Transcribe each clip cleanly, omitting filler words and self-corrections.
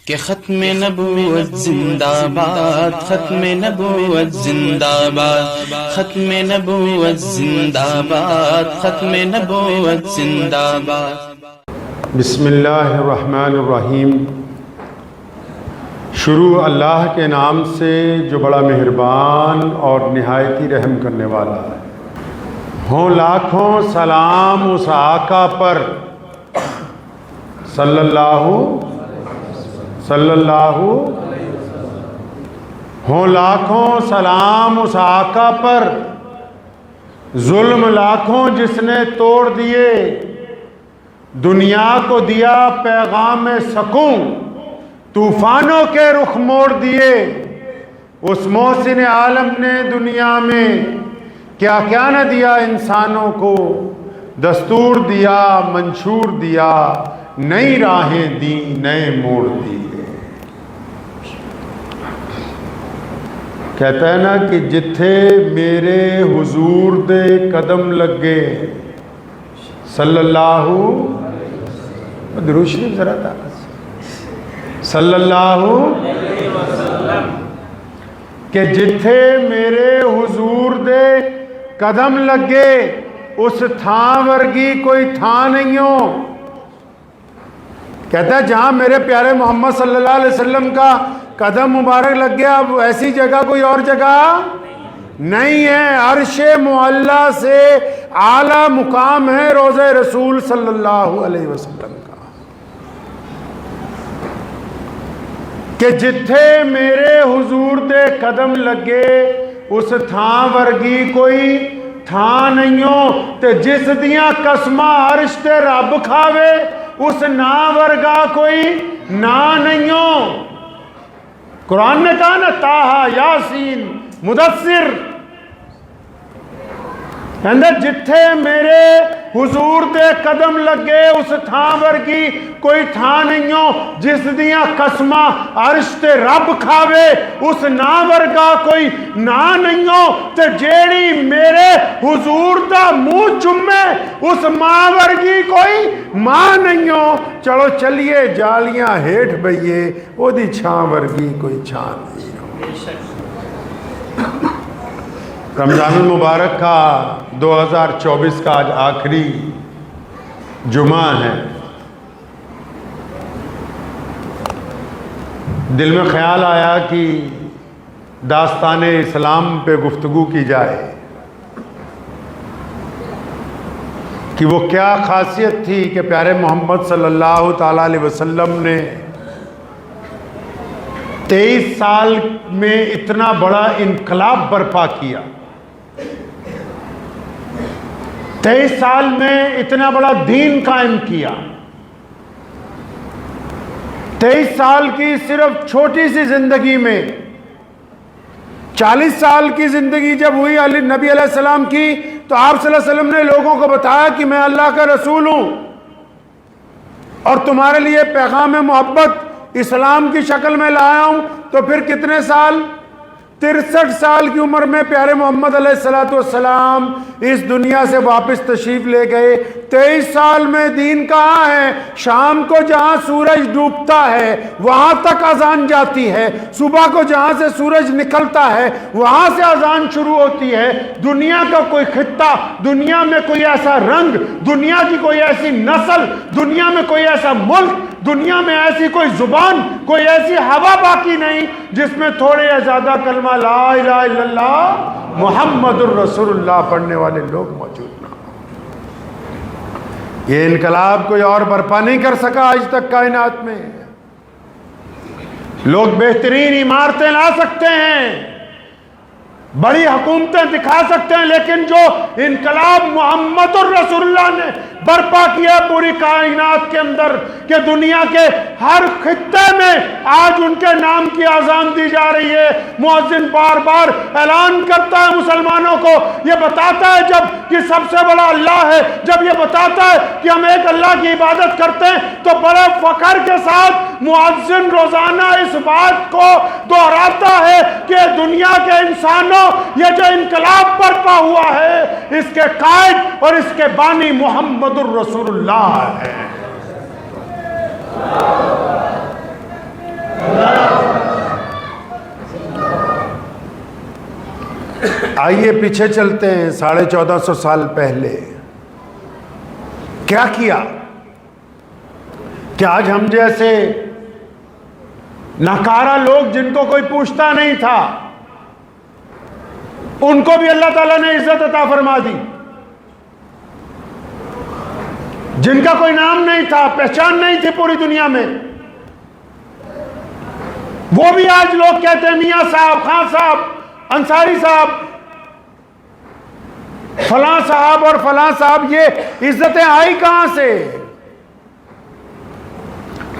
کہ ختم نبوت زندہ باد، ختم نبوت زندہ باد، ختم نبوت زندہ باد، ختم نبوت زندہ باد۔ بسم اللہ الرحمن الرحیم۔ شروع اللہ کے نام سے جو بڑا مہربان اور نہایت ہی رحم کرنے والا ہے۔ ہوں لاکھوں سلام اس آقا پر صلی اللہ ہوں لاکھوں سلام اس آقا پر، ظلم لاکھوں جس نے توڑ دیے، دنیا کو دیا پیغام سکون، طوفانوں کے رخ موڑ دیے۔ اس محسن عالم نے دنیا میں کیا کیا نہ دیا انسانوں کو، دستور دیا، منشور دیا، نئی راہیں دی، نئے موڑ دیے۔ کہتا ہے نا کہ جتھے میرے حضور دے قدم لگے صلی اللہ درود شریف ذرا تھا صلی اللہ کہ جتھے میرے حضور دے قدم لگے، اس تھاں ورگی کوئی تھاں نہیں ہو۔ کہتا ہے جہاں میرے پیارے محمد صلی اللہ علیہ وسلم کا قدم مبارک لگ گیا، اب ایسی جگہ کوئی اور جگہ نہیں ہے۔ عرش معلی سے اعلیٰ مقام ہے روضہ رسول صلی اللہ علیہ وسلم کا، کہ جتھے میرے حضور دے قدم لگے، اس تھاں ورگی کوئی تھاں نہیں ہو، تے جس دیاں قسماں عرش تے رب کھاوے، اس نا ورگا کوئی نا نہیں ہو۔ قرآن نے کہا نا طٰہٰ یاسین مدثر، کہندے جتھے میرے حضور دے قدم لگے، اس تھاں ورگی کوئی تھاں نہیں ہو، جس دیاں قسماں عرش تے رب کھاوے، اس نا ورگا کوئی نا نہیں ہو، تے جیڑی میرے حضور دا منہ چومے، اس ماں ورگی کوئی ماں نہیں ہو۔ چلو چلیے جالیاں ہیٹھ بئیے، وہ دی چھاں ورگی کوئی چھاں نہیں ہو۔ رمضان المبارک کا 2024 کا آج آخری جمعہ ہے۔ دل میں خیال آیا کہ داستان اسلام پہ گفتگو کی جائے کہ وہ کیا خاصیت تھی کہ پیارے محمد صلی اللہ تعالیٰ علیہ وسلم نے 23 سال میں اتنا بڑا انقلاب برپا کیا، 23 سال میں اتنا بڑا دین قائم کیا۔ 23 سال کی صرف چھوٹی سی زندگی میں 40 سال کی زندگی جب ہوئی نبی علیہ السلام کی، تو آپ صلی اللہ علیہ وسلم نے لوگوں کو بتایا کہ میں اللہ کا رسول ہوں اور تمہارے لیے پیغام محبت اسلام کی شکل میں لایا ہوں۔ تو پھر کتنے سال؟ 63 سال کی عمر میں پیارے محمد علیہ السلام اس دنیا سے واپس تشریف لے گئے۔ 23 سال میں دین کہاں ہے؟ شام کو جہاں سورج ڈوبتا ہے وہاں تک اذان جاتی ہے، صبح کو جہاں سے سورج نکلتا ہے وہاں سے اذان شروع ہوتی ہے۔ دنیا کا کوئی خطہ، دنیا میں کوئی ایسا رنگ، دنیا کی کوئی ایسی نسل، دنیا میں کوئی ایسا ملک، دنیا میں ایسی کوئی زبان، کوئی ایسی ہوا باقی نہیں جس میں تھوڑے یا زیادہ کلمہ لا الہ الا اللہ محمد الرسول اللہ پڑھنے والے لوگ موجود نہ ہوں۔ یہ انقلاب کوئی اور برپا نہیں کر سکا آج تک کائنات میں۔ لوگ بہترین عمارتیں لا سکتے ہیں، بڑی حکومتیں دکھا سکتے ہیں، لیکن جو انقلاب محمد الرسول اللہ نے برپا کیا پوری کائنات کے اندر، کہ دنیا کے ہر خطے میں آج ان کے نام کی اذان دی جا رہی ہے۔ مؤذن بار بار اعلان کرتا ہے مسلمانوں کو، یہ بتاتا ہے جب کہ سب سے بڑا اللہ ہے، جب یہ بتاتا ہے کہ ہم ایک اللہ کی عبادت کرتے ہیں، تو بڑے فخر کے ساتھ مؤذن روزانہ اس بات کو دہراتا ہے کہ دنیا کے انسانوں، یہ جو انقلاب برپا ہوا ہے اس کے قائد اور اس کے بانی محمد الرسول اللہ ہے۔ آئیے پیچھے چلتے ہیں 1450 سال پہلے کیا کیا کہ آج ہم جیسے ناکارہ لوگ جن کو کوئی پوچھتا نہیں تھا ان کو بھی اللہ تعالیٰ نے عزت عطا فرما دی، جن کا کوئی نام نہیں تھا، پہچان نہیں تھی پوری دنیا میں، وہ بھی آج لوگ کہتے ہیں میاں صاحب، خان صاحب، انصاری صاحب، فلاں صاحب اور فلاں صاحب۔ یہ عزتیں آئی کہاں سے؟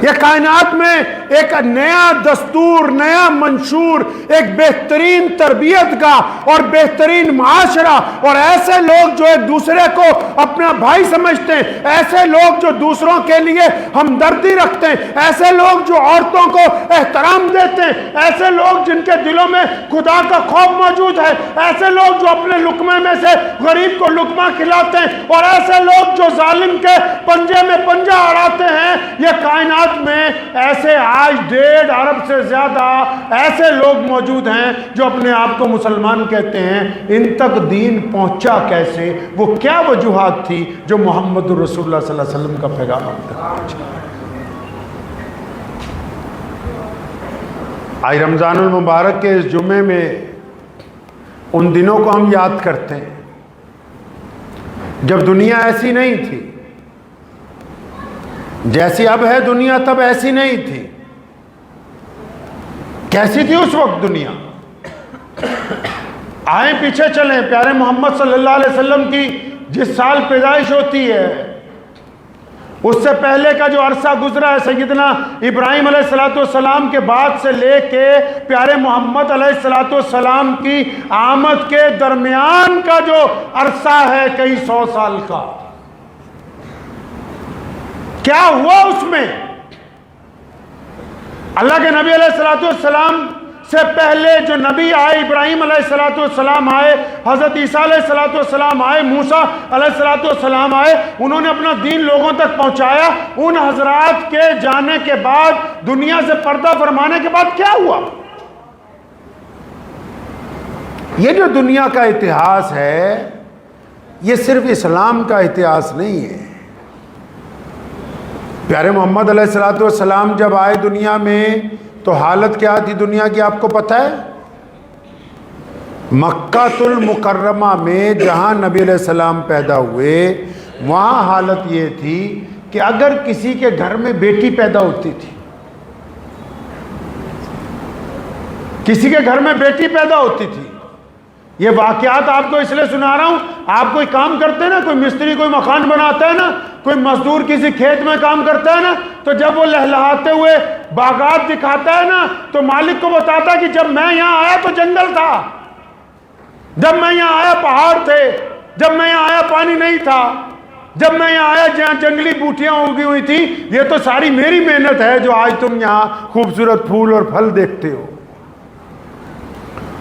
یہ کائنات میں ایک نیا دستور، نیا منشور، ایک بہترین تربیت کا اور بہترین معاشرہ، اور ایسے لوگ جو ایک دوسرے کو اپنا بھائی سمجھتے ہیں، ایسے لوگ جو دوسروں کے لیے ہمدردی رکھتے ہیں، ایسے لوگ جو عورتوں کو احترام دیتے ہیں، ایسے لوگ جن کے دلوں میں خدا کا خوف موجود ہے، ایسے لوگ جو اپنے لقمے میں سے غریب کو لقمہ کھلاتے ہیں، اور ایسے لوگ جو ظالم کے پنجے میں پنجہ اڑاتے ہیں۔ یہ کائنات میں ایسے آج 1.5 ارب سے زیادہ ایسے لوگ موجود ہیں جو اپنے آپ کو مسلمان کہتے ہیں۔ ان تک دین پہنچا کیسے؟ وہ کیا وجوہات تھی جو محمد رسول اللہ صلی اللہ علیہ وسلم کا پیغام تک پہنچا؟ آج رمضان المبارک کے اس جمعے میں ان دنوں کو ہم یاد کرتے ہیں جب دنیا ایسی نہیں تھی، جیسی اب ہے دنیا تب ایسی نہیں تھی۔ کیسی تھی اس وقت دنیا؟ آئیں پیچھے چلیں، پیارے محمد صلی اللہ علیہ وسلم کی جس سال پیدائش ہوتی ہے اس سے پہلے کا جو عرصہ گزرا ہے، سیدنا ابراہیم علیہ السلام کے بعد سے لے کے پیارے محمد علیہ السلام کی آمد کے درمیان کا جو عرصہ ہے کئی 100 سال کا، کیا ہوا اس میں؟ اللہ کے نبی علیہ السلام سے پہلے جو نبی آئے، ابراہیم علیہ السلام آئے، حضرت عیسیٰ علیہ السلام آئے، موسیٰ علیہ السلام آئے، انہوں نے اپنا دین لوگوں تک پہنچایا۔ ان حضرات کے جانے کے بعد، دنیا سے پردہ فرمانے کے بعد کیا ہوا؟ یہ جو دنیا کا اتہاس ہے یہ صرف اسلام کا اتہاس نہیں ہے۔ پیارے محمد علیہ السلام جب آئے دنیا میں تو حالت کیا تھی دنیا کی آپ کو پتہ ہے؟ مکہ المکرمہ میں جہاں نبی علیہ السلام پیدا ہوئے وہاں حالت یہ تھی کہ اگر کسی کے گھر میں بیٹی پیدا ہوتی تھی، کسی کے گھر میں بیٹی پیدا ہوتی تھی، یہ واقعات آپ کو اس لیے سنا رہا ہوں، آپ کوئی کام کرتے ہیں نا، کوئی مستری کوئی مکان بناتا ہے نا، کوئی مزدور کسی کھیت میں کام کرتا ہے نا، تو جب وہ لہلہاتے ہوئے باغات دکھاتا ہے نا تو مالک کو بتاتا ہے کہ جب میں یہاں آیا تو جنگل تھا، جب میں یہاں آیا پہاڑ تھے، جب میں یہاں آیا پانی نہیں تھا، جب میں یہاں آیا جہاں جنگلی بوٹیاں اگی ہوئی تھی، یہ تو ساری میری محنت ہے جو آج تم یہاں خوبصورت پھول اور پھل دیکھتے ہو۔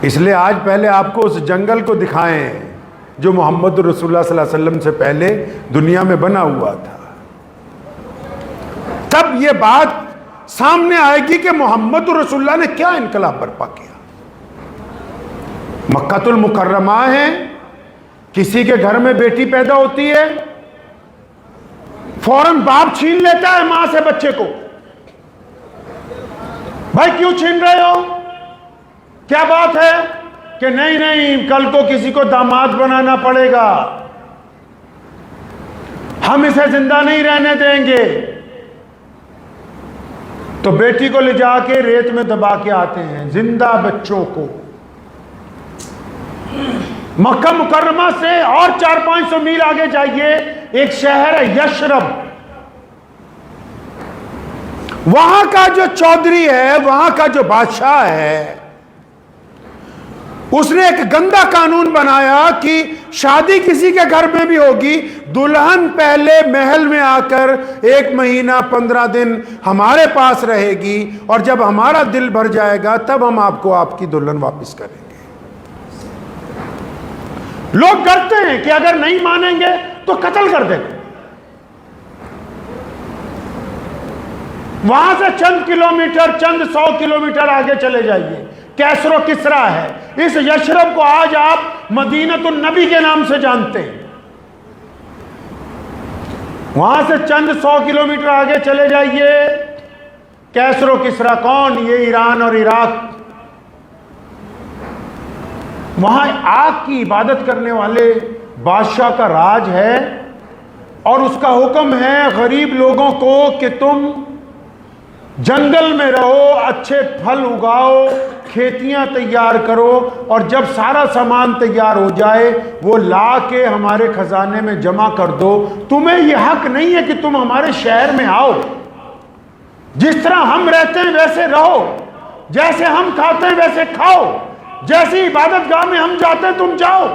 اس لیے آج پہلے آپ کو اس جنگل کو دکھائیں جو محمد رسول اللہ صلی اللہ علیہ وسلم سے پہلے دنیا میں بنا ہوا تھا، تب یہ بات سامنے آئے گی کہ محمد رسول اللہ نے کیا انقلاب برپا کیا۔ مکہ المکرمہ ہے، کسی کے گھر میں بیٹی پیدا ہوتی ہے، فوراً باپ چھین لیتا ہے ماں سے بچے کو، بھائی کیوں چھین رہے ہو؟ کیا بات ہے؟ کہ نہیں کل کو کسی کو داماد بنانا پڑے گا، ہم اسے زندہ نہیں رہنے دیں گے۔ تو بیٹی کو لے جا کے ریت میں دبا کے آتے ہیں، زندہ بچوں کو۔ مکہ مکرمہ سے اور 400-500 میل آگے جائیے، ایک شہر ہے یشرب، وہاں کا جو چودھری ہے، وہاں کا جو بادشاہ ہے، اس نے ایک گندا قانون بنایا کہ شادی کسی کے گھر میں بھی ہوگی، دلہن پہلے محل میں آ کر 1 مہینہ 15 دن ہمارے پاس رہے گی، اور جب ہمارا دل بھر جائے گا تب ہم آپ کو آپ کی دلہن واپس کریں گے۔ لوگ ڈرتے ہیں کہ اگر نہیں مانیں گے تو قتل کر دیں گے۔ وہاں سے چند کلومیٹر، چند 100 کلومیٹر آگے چلے جائیے، کیسر و کسرا ہے۔ اس یشرب کو آج آپ مدینۃ النبی کے نام سے جانتے ہیں۔ وہاں سے چند 100 کلومیٹر آگے چلے جائیے، کیسر و کسرا کون؟ یہ ایران اور عراق۔ وہاں آگ کی عبادت کرنے والے بادشاہ کا راج ہے، اور اس کا حکم ہے غریب لوگوں کو کہ تم جنگل میں رہو، اچھے پھل اگاؤ، کھیتیاں تیار کرو، اور جب سارا سامان تیار ہو جائے وہ لا کے ہمارے خزانے میں جمع کر دو۔ تمہیں یہ حق نہیں ہے کہ تم ہمارے شہر میں آؤ، جس طرح ہم رہتے ہیں ویسے رہو، جیسے ہم کھاتے ہیں ویسے کھاؤ، جیسی عبادت گاہ میں ہم جاتے ہیں تم جاؤ۔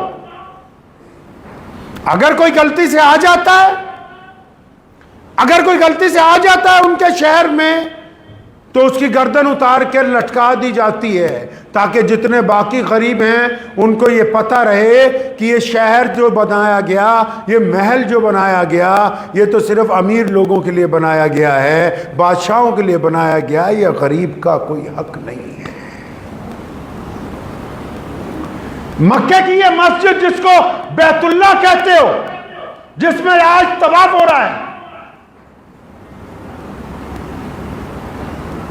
اگر کوئی غلطی سے آ جاتا ہے، اگر کوئی غلطی سے آ جاتا ہے ان کے شہر میں، تو اس کی گردن اتار کے لٹکا دی جاتی ہے، تاکہ جتنے باقی غریب ہیں ان کو یہ پتہ رہے کہ یہ شہر جو بنایا گیا، یہ محل جو بنایا گیا، یہ تو صرف امیر لوگوں کے لیے بنایا گیا ہے، بادشاہوں کے لیے بنایا گیا، یہ غریب کا کوئی حق نہیں ہے۔ مکے کی یہ مسجد جس کو بیت اللہ کہتے ہو، جس میں آج طواف ہو رہا ہے،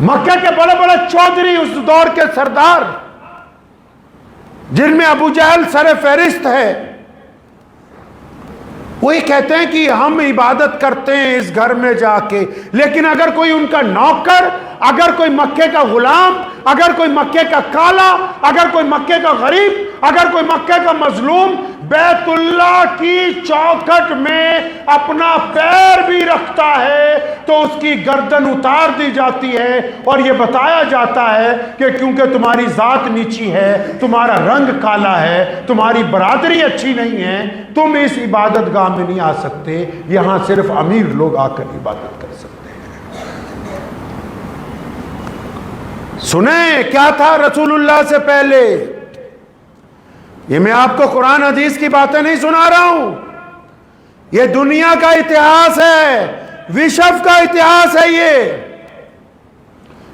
مکہ کے بڑے بڑے چودھری، اس دور کے سردار، جن میں ابو جہل سر فہرست ہے، وہی کہتے ہیں کہ ہم عبادت کرتے ہیں اس گھر میں جا کے، لیکن اگر کوئی ان کا نوکر، اگر کوئی مکے کا غلام، اگر کوئی مکے کا کالا، اگر کوئی مکے کا غریب، اگر کوئی مکے کا مظلوم بیت اللہ کی چوکھٹ میں اپنا پیر بھی رکھتا ہے تو اس کی گردن اتار دی جاتی ہے، اور یہ بتایا جاتا ہے کہ کیونکہ تمہاری ذات نیچی ہے، تمہارا رنگ کالا ہے، تمہاری برادری اچھی نہیں ہے، تم اس عبادت گاہ میں نہیں آ سکتے، یہاں صرف امیر لوگ آ کر عبادت کر سکتے ہیں۔ سنیں کیا تھا رسول اللہ سے پہلے؟ یہ میں آپ کو قرآن حدیث کی باتیں نہیں سنا رہا ہوں، یہ دنیا کا اتہاس ہے، وشو کا اتہاس ہے یہ،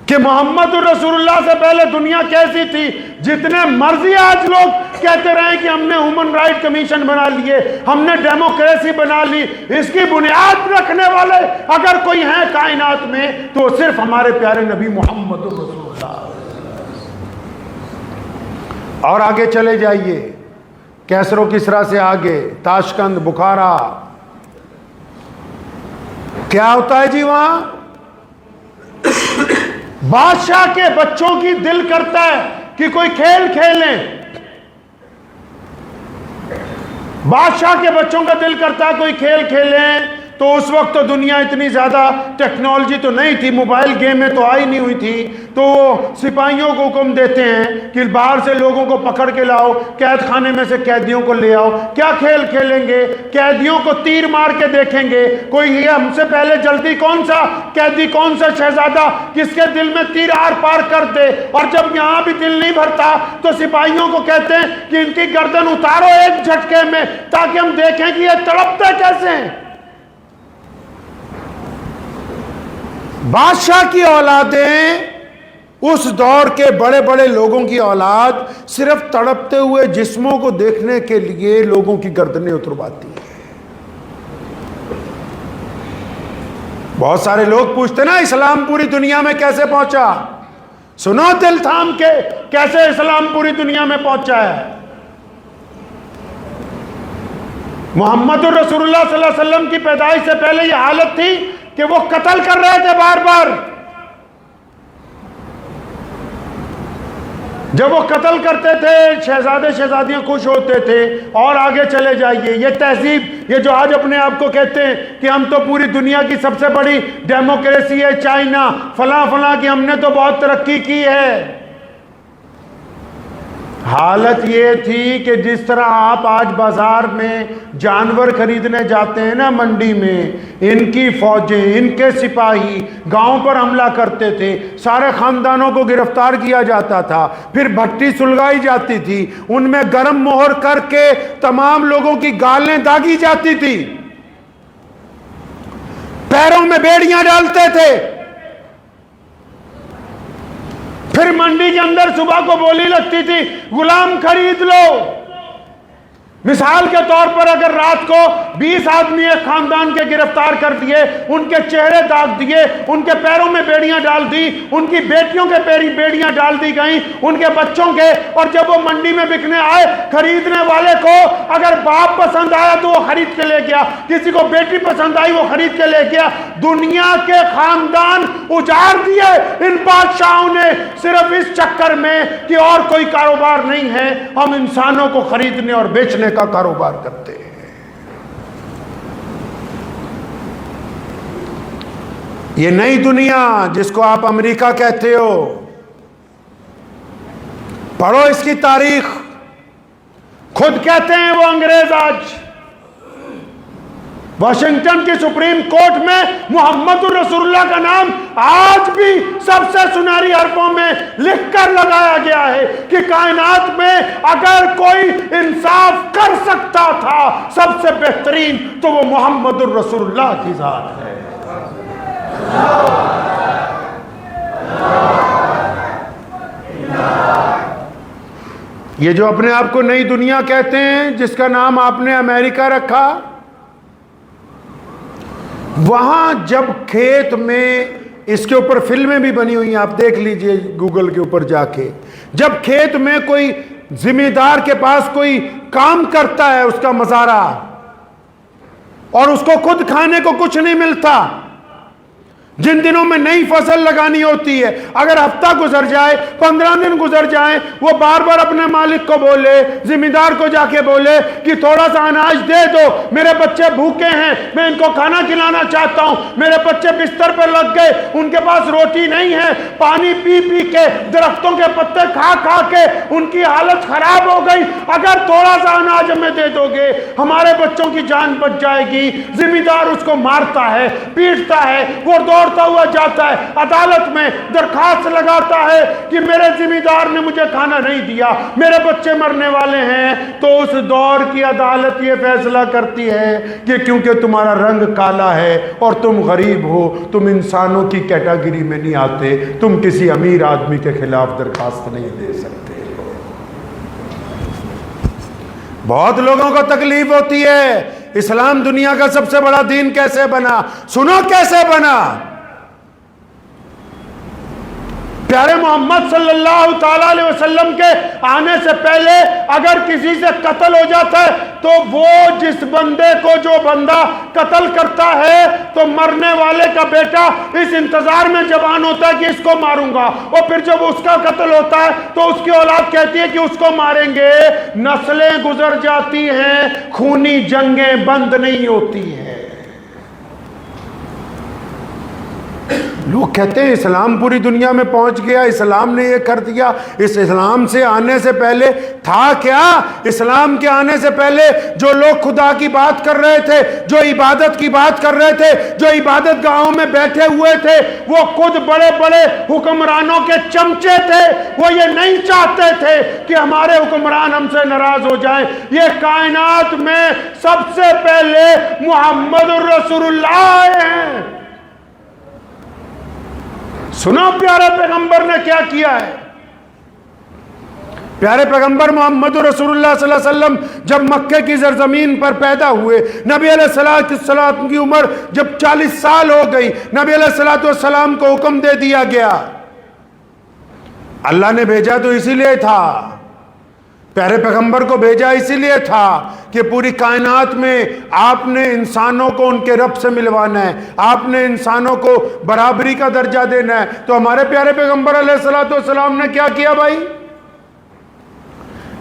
کہ محمد الرسول اللہ سے پہلے دنیا کیسی تھی۔ جتنے مرضی آج لوگ کہتے رہے کہ ہم نے ہیومن رائٹ کمیشن بنا لیے، ہم نے ڈیموکریسی بنا لی، اس کی بنیاد رکھنے والے اگر کوئی ہیں کائنات میں تو صرف ہمارے پیارے نبی محمد الرسول اللہ۔ اور آگے چلے جائیے، کیسر و کسرا سے آگے تاشقند، بخارا، کیا ہوتا ہے جی وہاں؟ بادشاہ کے بچوں کی دل کرتا ہے کہ کوئی کھیل کھیلیں، بادشاہ کے بچوں کا دل کرتا ہے کوئی کھیل کھیلیں۔ تو اس وقت تو دنیا اتنی زیادہ ٹیکنالوجی تو نہیں تھی، موبائل گیمیں تو آئی نہیں ہوئی تھی، تو وہ سپاہیوں کو حکم دیتے ہیں کہ باہر سے لوگوں کو پکڑ کے لاؤ، قید خانے میں سے قیدیوں کو لے آؤ۔ کیا کھیل کھیلیں گے؟ قیدیوں کو تیر مار کے دیکھیں گے، کوئی یہ ہم سے پہلے جلدی کون سا قیدی، کون سا شہزادہ کس کے دل میں تیر آر پار کر دے، اور جب یہاں بھی دل نہیں بھرتا تو سپاہیوں کو کہتے ہیں کہ ان کی گردن اتارو ایک جھٹکے میں، تاکہ ہم دیکھیں کہ یہ تڑپتے کیسے ہیں۔ بادشاہ کی اولادیں، اس دور کے بڑے بڑے لوگوں کی اولاد صرف تڑپتے ہوئے جسموں کو دیکھنے کے لیے لوگوں کی گردنیں اترواتی ہیں۔ بہت سارے لوگ پوچھتے نا اسلام پوری دنیا میں کیسے پہنچا؟ سنو دل تھام کے، کیسے اسلام پوری دنیا میں پہنچا ہے۔ محمد الرسول اللہ صلی اللہ علیہ وسلم کی پیدائش سے پہلے یہ حالت تھی کہ وہ قتل کر رہے تھے بار بار۔ جب وہ قتل کرتے تھے شہزادے شہزادیاں خوش ہوتے تھے۔ اور آگے چلے جائیے، یہ تہذیب، یہ جو آج اپنے آپ کو کہتے ہیں کہ ہم تو پوری دنیا کی سب سے بڑی ڈیموکریسی ہے، چائنا فلاں فلاں کی، ہم نے تو بہت ترقی کی ہے۔ حالت یہ تھی کہ جس طرح آپ آج بازار میں جانور خریدنے جاتے ہیں نا منڈی میں، ان کی فوجیں، ان کے سپاہی گاؤں پر حملہ کرتے تھے، سارے خاندانوں کو گرفتار کیا جاتا تھا، پھر بھٹی سلگائی جاتی تھی، ان میں گرم مہر کر کے تمام لوگوں کی گالیں داغی جاتی تھی، پیروں میں بیڑیاں ڈالتے تھے، پھر منڈی کے اندر صبح کو بولی لگتی تھی غلام خرید لو. مثال کے طور پر اگر رات کو 20 آدمی ایک خاندان کے گرفتار کر دیے, ان کے چہرے داغ دیے, ان کے پیروں میں بیڑیاں ڈال دی, ان کی بیٹیوں کے بیڑیاں ڈال دی گئیں, ان کے بچوں کے, اور جب وہ منڈی میں بکنے آئے, خریدنے والے کو اگر باپ پسند آیا تو وہ خرید کے لے گیا, کسی کو بیٹی پسند آئی وہ خرید کے لے گیا. دنیا کے خاندان اجاڑ دیے ان بادشاہوں نے صرف اس چکر میں کہ اور کوئی کاروبار نہیں ہے, ہم انسانوں کو خریدنے اور بیچنے کا کاروبار کرتے ہیں. یہ نئی دنیا جس کو آپ امریکہ کہتے ہو, پڑھو اس کی تاریخ. خود کہتے ہیں وہ انگریز آج واشنگٹن کی سپریم کورٹ میں محمد الرسول اللہ کا نام آج بھی سب سے سنہری حرفوں میں لکھ کر لگایا گیا ہے کہ کائنات میں اگر کوئی انصاف کر سکتا تھا سب سے بہترین تو وہ محمد الرسول اللہ کی ذات ہے. یہ جو اپنے آپ کو نئی دنیا کہتے ہیں, جس کا نام آپ نے امریکہ رکھا, وہاں جب کھیت میں, اس کے اوپر فلمیں بھی بنی ہوئی ہیں, آپ دیکھ لیجئے گوگل کے اوپر جا کے, جب کھیت میں کوئی ذمہ دار کے پاس کوئی کام کرتا ہے اس کا مظاہرہ, اور اس کو خود کھانے کو کچھ نہیں ملتا, جن دنوں میں نئی فصل لگانی ہوتی ہے, اگر ہفتہ گزر جائے, 15 دن گزر جائیں, وہ بار بار اپنے مالک کو بولے, ذمہ دار کو جا کے بولے کہ تھوڑا سا اناج دے دو, میرے بچے بھوکے ہیں, میں ان کو کھانا کھلانا چاہتا ہوں, میرے بچے بستر پر لگ گئے, ان کے پاس روٹی نہیں ہے, پانی پی پی کے, درختوں کے پتے کھا کھا کے ان کی حالت خراب ہو گئی, اگر تھوڑا سا اناج ہمیں دے دو گے ہمارے بچوں کی جان بچ جائے گی. ذمہ دار اس کو مارتا ہے, پیٹتا ہے, وہ دوڑتا ہوا جاتا ہے, عدالت میں درخواست لگاتا ہے کہ میرے ذمہ دار نے مجھے کھانا نہیں دیا, میرے بچے مرنے والے ہیں. تو اس دور کی عدالت یہ فیصلہ کرتی ہے کہ کیونکہ تمہارا رنگ کالا ہے اور تم غریب ہو, تم انسانوں کی کیٹیگری میں نہیں آتے, تم کسی امیر آدمی کے خلاف درخواست نہیں دے سکتے. بہت لوگوں کو تکلیف ہوتی ہے اسلام دنیا کا سب سے بڑا دین کیسے بنا. سنو کیسے بنا. پیارے محمد صلی اللہ تعالی علیہ وسلم کے آنے سے پہلے اگر کسی سے قتل ہو جاتا ہے تو وہ جس بندے کو جو بندہ قتل کرتا ہے تو مرنے والے کا بیٹا اس انتظار میں جوان ہوتا ہے کہ اس کو ماروں گا, اور پھر جب اس کا قتل ہوتا ہے تو اس کی اولاد کہتی ہے کہ اس کو ماریں گے. نسلیں گزر جاتی ہیں, خونی جنگیں بند نہیں ہوتی ہیں. لوگ کہتے ہیں اسلام پوری دنیا میں پہنچ گیا, اسلام نے یہ کر دیا. اس اسلام سے آنے سے پہلے تھا کیا؟ اسلام کے آنے سے پہلے جو لوگ خدا کی بات کر رہے تھے, جو عبادت کی بات کر رہے تھے, جو عبادت گاہوں میں بیٹھے ہوئے تھے, وہ خود بڑے بڑے حکمرانوں کے چمچے تھے. وہ یہ نہیں چاہتے تھے کہ ہمارے حکمران ہم سے ناراض ہو جائیں. یہ کائنات میں سب سے پہلے محمد الرسول اللہ آئے ہیں. سنو پیارے پیغمبر نے کیا کیا ہے. پیارے پیغمبر محمد رسول اللہ صلی اللہ علیہ وسلم جب مکے کی زرزمین پر پیدا ہوئے, نبی علیہ السلام کی عمر جب 40 سال ہو گئی, نبی علیہ السلام کو حکم دے دیا گیا. اللہ نے بھیجا تو اسی لیے تھا, پیارے پیغمبر کو بھیجا اسی لیے تھا کہ پوری کائنات میں آپ نے انسانوں کو ان کے رب سے ملوانا ہے, آپ نے انسانوں کو برابری کا درجہ دینا ہے. تو ہمارے پیارے پیغمبر علیہ السلام نے کیا کیا بھائی؟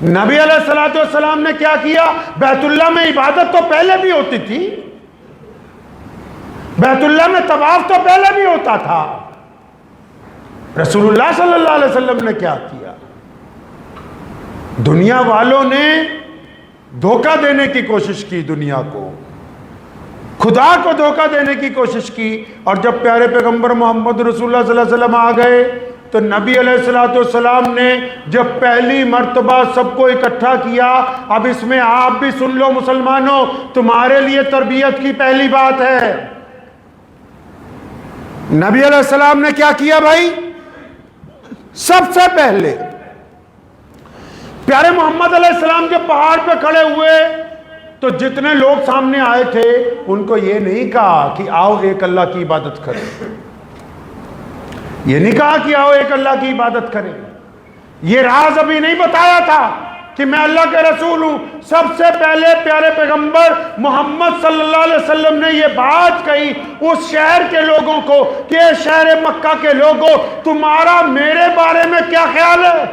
نبی علیہ السلام نے کیا کیا؟ بیت اللہ میں عبادت تو پہلے بھی ہوتی تھی, بیت اللہ میں طواف تو پہلے بھی ہوتا تھا. رسول اللہ صلی اللہ علیہ وسلم نے کیا کیا؟ دنیا والوں نے دھوکہ دینے کی کوشش کی, دنیا کو, خدا کو دھوکہ دینے کی کوشش کی. اور جب پیارے پیغمبر محمد رسول اللہ صلی اللہ علیہ وسلم آ گئے تو نبی علیہ السلام نے جب پہلی مرتبہ سب کو اکٹھا کیا, اب اس میں آپ بھی سن لو مسلمانوں, تمہارے لیے تربیت کی پہلی بات ہے. نبی علیہ السلام نے کیا کیا بھائی؟ سب سے پہلے پیارے محمد علیہ السلام کے پہاڑ پہ کھڑے ہوئے تو جتنے لوگ سامنے آئے تھے ان کو یہ نہیں کہا کہ آؤ ایک اللہ کی عبادت کریں، یہ نہیں کہا کہ آؤ ایک اللہ کی عبادت کریں، یہ راز ابھی نہیں بتایا تھا کہ میں اللہ کے رسول ہوں۔ سب سے پہلے پیارے پیغمبر محمد صلی اللہ علیہ وسلم نے یہ بات کہی اس شہر کے لوگوں کو کہ اے شہر مکہ کے لوگوں، تمہارا میرے بارے میں کیا خیال ہے؟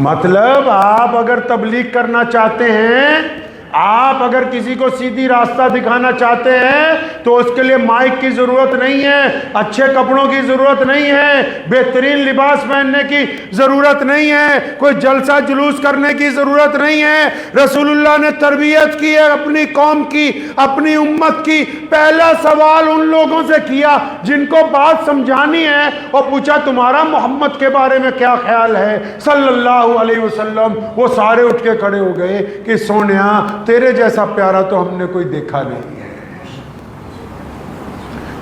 مطلب آپ اگر تبلیغ کرنا چاہتے ہیں، آپ اگر کسی کو سیدھی راستہ دکھانا چاہتے ہیں تو اس کے لیے مائک کی ضرورت نہیں ہے، اچھے کپڑوں کی ضرورت نہیں ہے، بہترین لباس پہننے کی ضرورت نہیں ہے، کوئی جلسہ جلوس کرنے کی ضرورت نہیں ہے۔ رسول اللہ نے تربیت کی ہے اپنی قوم کی، اپنی امت کی۔ پہلا سوال ان لوگوں سے کیا جن کو بات سمجھانی ہے اور پوچھا تمہارا محمد کے بارے میں کیا خیال ہے صلی اللہ علیہ وسلم۔ وہ سارے اٹھ کے کھڑے ہو گئے کہ سونیا تیرے جیسا پیارا تو ہم نے کوئی دیکھا نہیں ہے۔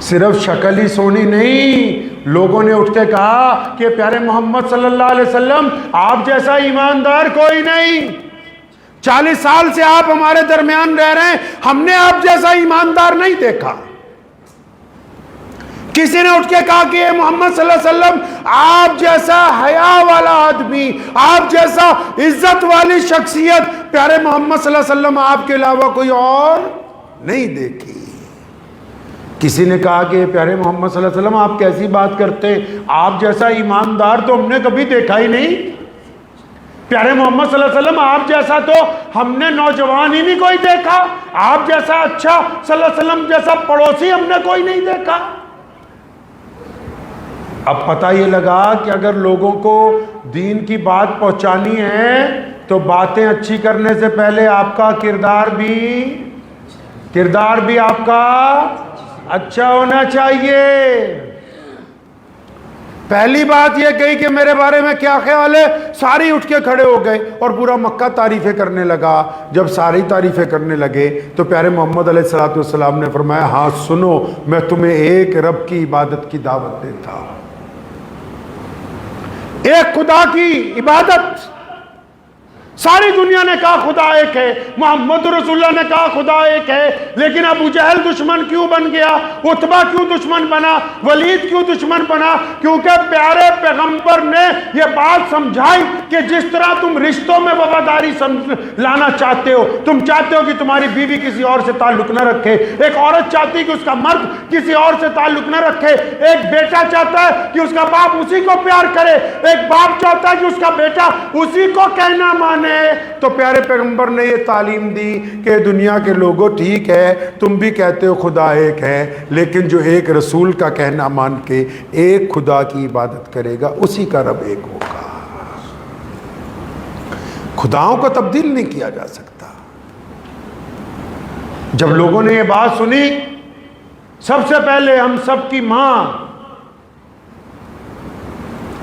صرف شکل ہی سونی نہیں، لوگوں نے اٹھ کے کہا کہ پیارے محمد صلی اللہ علیہ وسلم آپ جیسا ایماندار کوئی نہیں، 40 سال سے آپ ہمارے درمیان رہ رہے ہیں، ہم نے آپ جیسا ایماندار نہیں دیکھا۔ کسی نے اٹھ کے کہا کہ اے محمد صلی اللہ علیہ وسلم آپ جیسا حیا والا آدمی، آپ جیسا عزت والی شخصیت پیارے محمد صلی اللہ علیہ وسلم آپ کے علاوہ کوئی اور نہیں دیکھی۔ کسی نے کہا کہ پیارے محمد صلی اللہ علیہ وسلم آپ کیسی بات کرتے ہیں، آپ جیسا ایماندار تو ہم نے کبھی دیکھا ہی نہیں۔ پیارے محمد صلی اللہ علیہ وسلم آپ جیسا تو ہم نے نوجوان ہی نہیں کوئی دیکھا، آپ جیسا اچھا صلی اللہ علیہ وسلم جیسا پڑوسی ہم نے کوئی نہیں دیکھا۔ اب پتہ یہ لگا کہ اگر لوگوں کو دین کی بات پہنچانی ہے تو باتیں اچھی کرنے سے پہلے آپ کا کردار بھی آپ کا اچھا ہونا چاہیے۔ پہلی بات یہ کہی کہ میرے بارے میں کیا خیال ہے، ساری اٹھ کے کھڑے ہو گئے اور پورا مکہ تعریفیں کرنے لگا۔ جب ساری تعریفیں کرنے لگے تو پیارے محمد علیہ السلام نے فرمایا ہاں سنو، میں تمہیں ایک رب کی عبادت کی دعوت دیتا ہوں، ایک خدا کی عبادت۔ ساری دنیا نے کہا خدا ایک ہے، محمد رسول اللہ نے کہا خدا ایک ہے، لیکن ابو جہل دشمن کیوں بن گیا، عتبہ کیوں دشمن بنا، ولید کیوں دشمن بنا؟ کیونکہ پیارے پیغمبر نے یہ بات سمجھائی کہ جس طرح تم رشتوں میں وفاداری لانا چاہتے ہو، تم چاہتے ہو کہ تمہاری بیوی کسی اور سے تعلق نہ رکھے، ایک عورت چاہتی ہے کہ اس کا مرد کسی اور سے تعلق نہ رکھے، ایک بیٹا چاہتا ہے کہ اس کا باپ اسی کو پیار کرے، ایک باپ چاہتا ہے کہ اس کا بیٹا اسی کو کہنا مانے۔ تو پیارے پیغمبر نے یہ تعلیم دی کہ دنیا کے لوگوں ٹھیک ہے تم بھی کہتے ہو خدا ایک ہے، لیکن جو ایک رسول کا کہنا مان کے ایک خدا کی عبادت کرے گا اسی کا رب ایک ہوگا۔ خداؤں کو تبدیل نہیں کیا جا سکتا۔ جب لوگوں نے یہ بات سنی، سب سے پہلے ہم سب کی ماں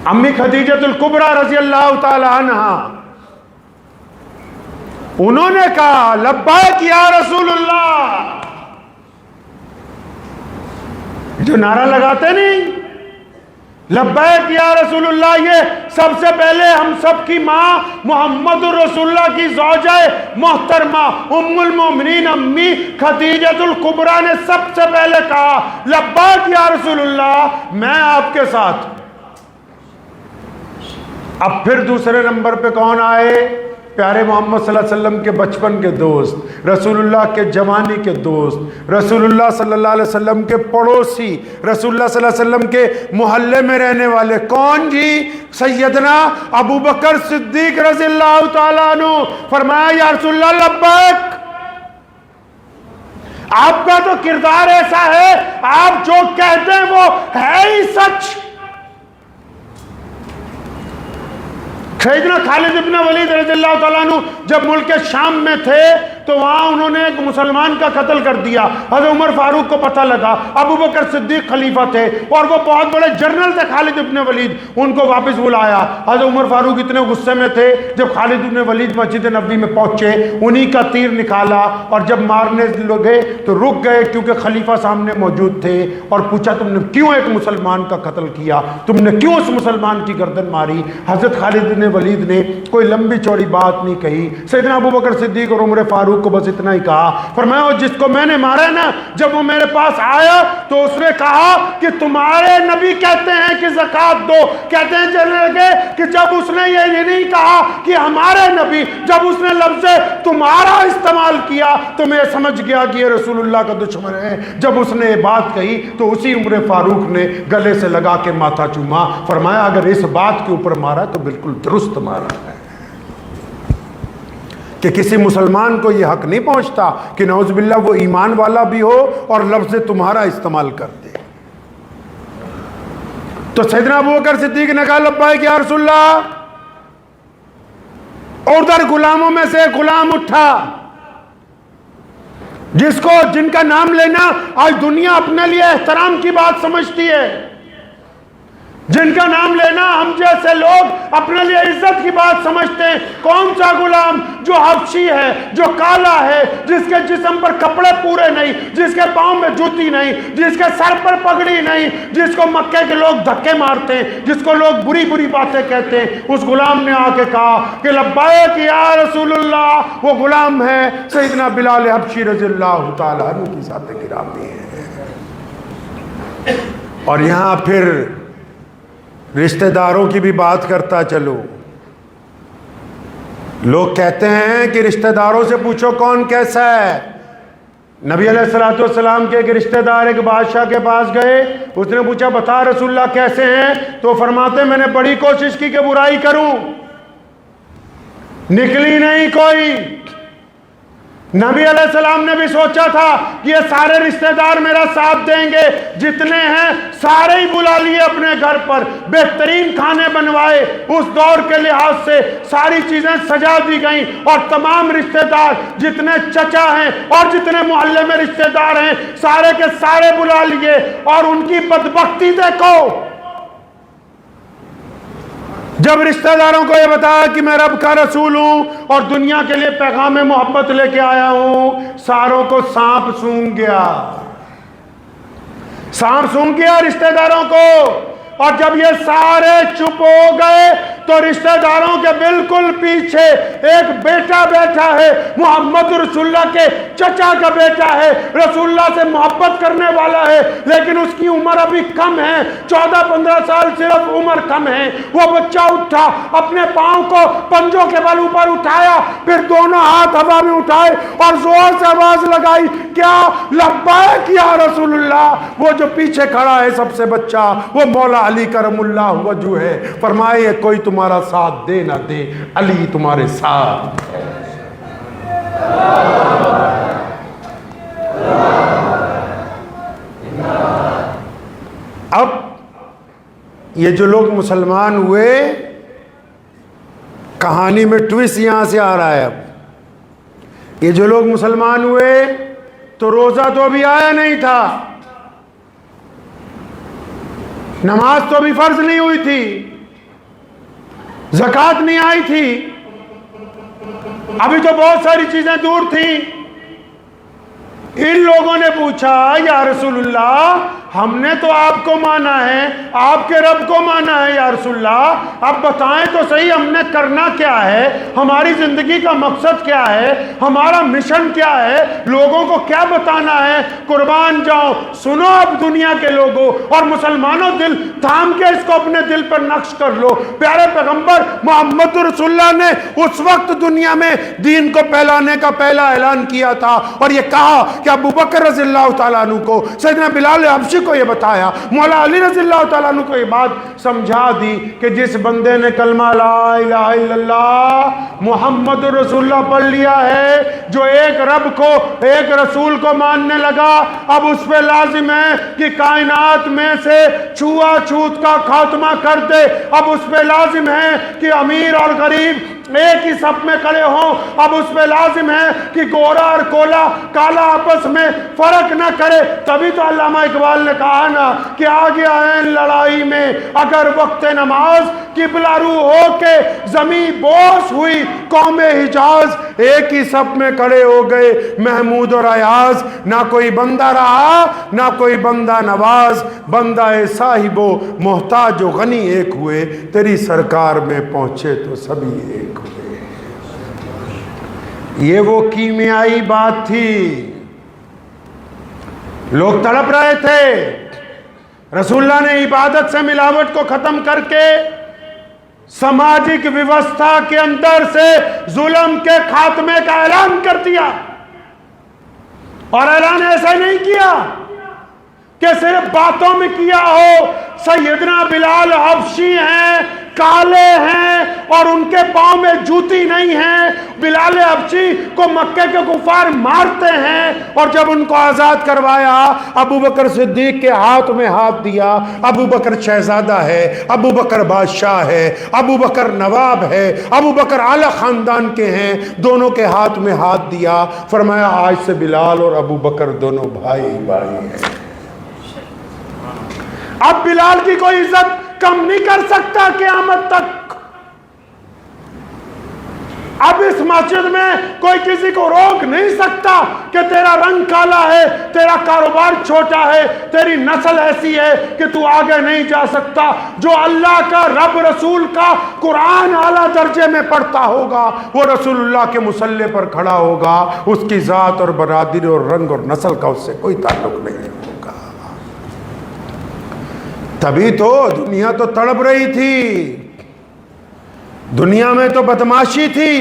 امی خدیجۃ الکبریٰ رضی اللہ تعالی عنہا، انہوں نے کہا لبیک یا رسول اللہ، جو نعرہ لگاتے نہیں لبیک یا رسول اللہ، یہ سب سے پہلے ہم سب کی ماں محمد رسول اللہ کی زوجہ محترمہ ام المومنین امی خدیجۃ الکبریٰ نے سب سے پہلے کہا لبیک یا رسول اللہ، میں آپ کے ساتھ۔ اب پھر دوسرے نمبر پہ کون آئے؟ پیارے محمد صلی اللہ علیہ وسلم کے بچپن کے دوست، رسول اللہ کے جوانی کے دوست، رسول اللہ صلی اللہ علیہ وسلم کے پڑوسی، رسول اللہ صلی اللہ علیہ وسلم کے محلے میں رہنے والے، کون جی؟ سیدنا ابو بکر صدیق رضی اللہ تعالیٰ عنہ۔ فرمایا یا رسول اللہ لبیک، آپ کا تو کردار ایسا ہے، آپ جو کہتے ہیں وہ ہے ہی سچ۔ سیدنا خالد ابن ولید رضی اللہ تعالیٰ عنہ جب ملک شام میں تھے تو وہاں انہوں نے ایک مسلمان کا قتل کر دیا. حضرت عمر فاروق کو پتہ لگا, ابو بکر صدیق خلیفہ تھے اور وہ بہت بڑے جنرل تھے خالد ابن ولید, ان کو واپس بلایا. حضرت عمر فاروق اتنے غصے میں تھے, جب خالد ابن ولید مسجد نبوی میں پہنچے انہی کا تیر نکالا اور جب مارنے لگے تو رک گئے کیونکہ خلیفہ سامنے موجود تھے, اور پوچھا تم نے کیوں ایک مسلمان کا قتل کیا, تم نے کیوں اس مسلمان کی گردن ماری؟ حضرت خالد ابن ولید نے کوئی لمبی چوڑی بات نہیں کہی. سیدنا ابو بکر صدیق اور عمر فاروق کو بس اتنا ہی کہا, فرمایا جس کو میں نے مارا ہے نا, جب وہ میرے پاس آیا تو اس نے کہا کہ تمہارے نبی کہتے ہیں کہ زکوٰۃ دو. کہتے ہیں چلنے لگے کہ جب اس نے یہ نہیں کہا کہ ہمارے نبی, جب اس نے لفظ تمہارا استعمال کیا تو میں سمجھ گیا کہ یہ رسول اللہ کا دشمن ہے. جب اس نے یہ بات کہی تو اسی عمر فاروق نے گلے سے لگا کے ماتھا چوما, فرمایا اگر اس بات کے اوپر مارا تو بالکل درست مارا ہے, کہ کسی مسلمان کو یہ حق نہیں پہنچتا کہ نعوذ باللہ وہ ایمان والا بھی ہو اور لفظ تمہارا استعمال کر دے. تو سیدنا ابو بکر صدیق نے کہا لبیک یا رسول اللہ. اور ادھر غلاموں میں سے ایک غلام اٹھا جن کا نام لینا آج دنیا اپنے لیے احترام کی بات سمجھتی ہے, جن کا نام لینا ہم جیسے لوگ اپنے لیے عزت کی بات سمجھتے ہیں. کون سا غلام؟ جو حبشی ہے, جو کالا ہے, جس کے جسم پر کپڑے پورے نہیں, جس کے پاؤں میں جوتی نہیں, جس کے سر پر پگڑی نہیں, جس کو مکے کے لوگ دھکے مارتے ہیں, جس کو لوگ بری بری باتیں کہتے ہیں. اس غلام نے آ کے کہا کہ لبیک یا رسول اللہ. وہ غلام ہے سیدنا بلال حبشی رضی اللہ تعالیٰ عنہ کی ذات گرامی ہے. اور یہاں پھر رشتہ داروں کی بھی بات کرتا چلو. لوگ کہتے ہیں کہ رشتہ داروں سے پوچھو کون کیسا ہے. نبی علیہ السلام کے ایک رشتہ دار ایک بادشاہ کے پاس گئے, اس نے پوچھا بتا رسول اللہ کیسے ہیں؟ تو فرماتے میں نے بڑی کوشش کی کہ برائی کروں, نکلی نہیں کوئی. نبی علیہ السلام نے بھی سوچا تھا کہ یہ سارے رشتہ دار میرا ساتھ دیں گے, جتنے ہیں سارے ہی بلا لیے اپنے گھر پر, بہترین کھانے بنوائے, اس دور کے لحاظ سے ساری چیزیں سجا دی گئیں, اور تمام رشتہ دار جتنے چچا ہیں اور جتنے محلے میں رشتہ دار ہیں سارے کے سارے بلا لیے. اور ان کی بدبختی دیکھو, جب رشتہ داروں کو یہ بتایا کہ میں رب کا رسول ہوں اور دنیا کے لیے پیغام محبت لے کے آیا ہوں, ساروں کو سانپ سونگھ گیا, سانپ سونگھ گیا رشتہ داروں کو. اور جب یہ سارے چپ ہو گئے تو رشتہ داروں کے بالکل پیچھے ایک بیٹا بیٹھا ہے, محمد رسول اللہ کے چچا کا بیٹا ہے, رسول اللہ سے محبت کرنے والا ہے, لیکن اس کی عمر ابھی کم ہے, 14-15 سال صرف عمر کم ہے. وہ بچہ اٹھا, اپنے پاؤں کو پنجوں کے بل اوپر اٹھایا, پھر دونوں ہاتھ ہوا میں اٹھائے اور زور سے آواز لگائی, کیا لبیک یا رسول اللہ. وہ جو پیچھے کھڑا ہے سب سے بچہ, وہ مولا علی کرم اللہ وجہ ہے. فرمائے کوئی تمہارا ساتھ دے نہ دے, علی تمہارے ساتھ ہے. اب یہ جو لوگ مسلمان ہوئے, کہانی میں ٹویسٹ یہاں سے آ رہا ہے. اب یہ جو لوگ مسلمان ہوئے تو روزہ تو ابھی آیا نہیں تھا, نماز تو ابھی فرض نہیں ہوئی تھی, زکوٰۃ نہیں آئی تھی, ابھی تو بہت ساری چیزیں دور تھیں. ان لوگوں نے پوچھا یا رسول اللہ ہم نے تو آپ کو مانا ہے, آپ کے رب کو مانا ہے یا رسول اللہ, اب بتائیں تو صحیح ہم نے کرنا کیا ہے, ہماری زندگی کا مقصد کیا ہے, ہمارا مشن کیا ہے, لوگوں کو کیا بتانا ہے. قربان جاؤ سنو اب دنیا کے لوگوں اور مسلمانوں, دل تھام کے اس کو اپنے دل پر نقش کر لو. پیارے پیغمبر محمد رسول اللہ نے اس وقت دنیا میں دین کو پھیلانے کا پہلا اعلان کیا تھا, اور یہ کہا کہ ابو بکر رضی اللہ تعالیٰ عنہ کو, سیدنا بلال حبشی کو یہ بتایا, مولا علی رضی اللہ تعالیٰ عنہ کو یہ بات سمجھا دی کہ جس بندے نے کلمہ لا الہ الا اللہ محمد رسول اللہ پڑھ لیا ہے, جو ایک رب کو ایک رسول کو ماننے لگا, اب اس پہ لازم ہے کہ کائنات میں سے چھوا چھوت کا خاتمہ کر دے. اب اس پہ لازم ہے کہ امیر اور غریب ایک ہی صف میں کھڑے ہوں، اب اس پہ لازم ہے کہ گورا اور کالا آپس میں فرق نہ کرے۔ تبھی تو علامہ اقبال نے کہا نا کہ آگے آئیں لڑائی میں اگر وقت نماز، قبلہ رو ہو کے زمین بوس ہوئی قوم حجاز۔ ایک ہی صف میں کھڑے ہو گئے محمود اور ایاز، نہ کوئی بندہ رہا نہ کوئی بندہ نواز، بندہ صاحب و محتاج و غنی ایک ہوئے، تیری سرکار میں پہنچے تو سبھی ایک ہوئے۔ یہ وہ کیمیائی بات تھی، لوگ تڑپ رہے تھے۔ رسول اللہ نے عبادت سے ملاوٹ کو ختم کر کے سماجک ویوستھا کے اندر سے ظلم کے خاتمے کا اعلان کر دیا، اور اعلان ایسا نہیں کیا کہ صرف باتوں میں کیا ہو۔ سیدنا بلال حبشی ہیں، کالے ہیں اور ان کے پاؤں میں جوتی نہیں ہے۔ بلال حبشی کو مکے کے کفار مارتے ہیں، اور جب ان کو آزاد کروایا ابو بکر صدیق کے ہاتھ میں ہاتھ دیا۔ ابو بکر شہزادہ ہے، ابو بکر بادشاہ ہے، ابو بکر نواب ہے، ابو بکر اعلی خاندان کے ہیں، دونوں کے ہاتھ میں ہاتھ دیا، فرمایا آج سے بلال اور ابو بکر دونوں بھائی بھائی ہیں۔ اب بلال کی کوئی عزت کم نہیں کر سکتا قیامت تک۔ اب اس مسجد میں کوئی کسی کو روک نہیں سکتا کہ تیرا رنگ کالا ہے، تیرا کاروبار چھوٹا ہے، تیری نسل ایسی ہے کہ تو آگے نہیں جا سکتا۔ جو اللہ کا، رب رسول کا قرآن اعلیٰ درجے میں پڑھتا ہوگا، وہ رسول اللہ کے مصلی پر کھڑا ہوگا، اس کی ذات اور برادری اور رنگ اور نسل کا اس سے کوئی تعلق نہیں ہوگا۔ تبھی تو دنیا تو تڑپ رہی تھی، دنیا میں تو بدماشی تھی۔